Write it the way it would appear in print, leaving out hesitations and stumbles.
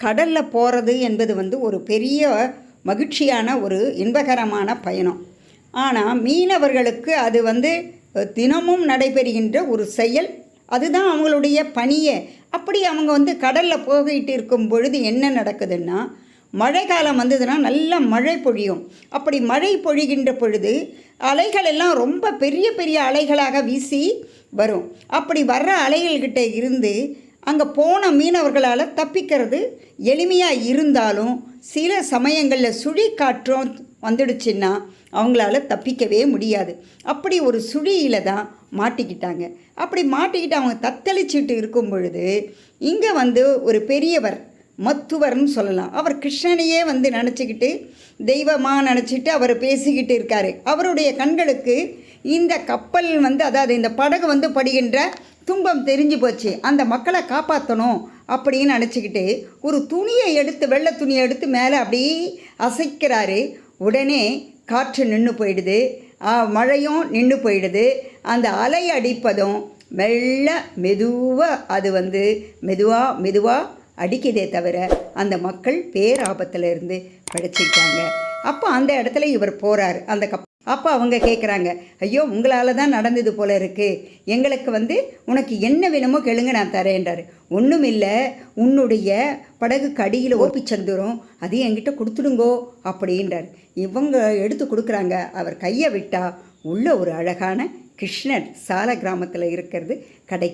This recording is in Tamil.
கடலில் போகிறது என்பது ஒரு பெரிய மகிழ்ச்சியான ஒரு இன்பகரமான பயணம். ஆனால் மீனவர்களுக்கு அது தினமும் நடைபெறுகின்ற ஒரு செயல். அதுதான் அவங்களுடைய பணியே. அப்படி அவங்க கடலில் போயிட்டு இருக்கும் பொழுது என்ன நடக்குதுன்னா, மழை காலம் வந்ததுன்னா நல்லா மழை பொழியும். அப்படி மழை பொழிகின்ற பொழுது அலைகள் எல்லாம் ரொம்ப பெரிய பெரிய அலைகளாக வீசி வரும். அப்படி வர்ற அலைகள்கிட்ட இருந்து அங்கே போன மீனவர்களால் தப்பிக்கிறது எளிமையாக இருந்தாலும் சில சமயங்களில் சுழி காற்றும் வந்துடுச்சுன்னா அவங்களால தப்பிக்கவே முடியாது. அப்படி ஒரு சுழியில் தான் மாட்டிக்கிட்டாங்க. அப்படி மாட்டிக்கிட்டு அவங்க தத்தளிச்சுட்டு இருக்கும் பொழுது இங்கே ஒரு பெரியவர், மத்துவர்னு சொல்லலாம், அவர் கிருஷ்ணனையே நினச்சிக்கிட்டு தெய்வமாக நினச்சிட்டு அவர் பேசிக்கிட்டு இருக்கார். அவருடைய கண்களுக்கு இந்த கப்பல் அதாவது இந்த படகு படுகின்ற துன்பம் தெரிஞ்சு போச்சு. அந்த மக்களை காப்பாற்றணும் அப்படின்னு நினச்சிக்கிட்டு ஒரு துணியை எடுத்து, வெள்ளை துணியை எடுத்து மேலே அப்படியே அசைக்கிறாரு. உடனே காற்று நின்று போயிடுது, மழையும் நின்று போயிடுது. அந்த அலை அடிப்பதும் மெதுவாக அது மெதுவாக அடிக்குதே தவிர அந்த மக்கள் பேராபத்தில் இருந்து படிச்சுக்கிட்டாங்க. அப்போ அந்த இடத்துல இவர் போகிறார் அந்த அப்போ அவங்க கேட்குறாங்க, ஐயோ உங்களால் தான் நடந்தது போல இருக்குது, எங்களுக்கு உனக்கு என்ன வேணுமோ கேளுங்க நான் தரேன்றார். ஒன்றும் இல்லை, உன்னுடைய படகுக்கு அடியில் ஓப்பிச்சந்துரும், அதையும் என்கிட்ட கொடுத்துடுங்கோ அப்படின்றார். இவங்க எடுத்து கொடுக்குறாங்க. அவர் கையை விட்டால் உள்ள ஒரு அழகான கிருஷ்ணர் சால கிராமத்தில் இருக்கிறது கடை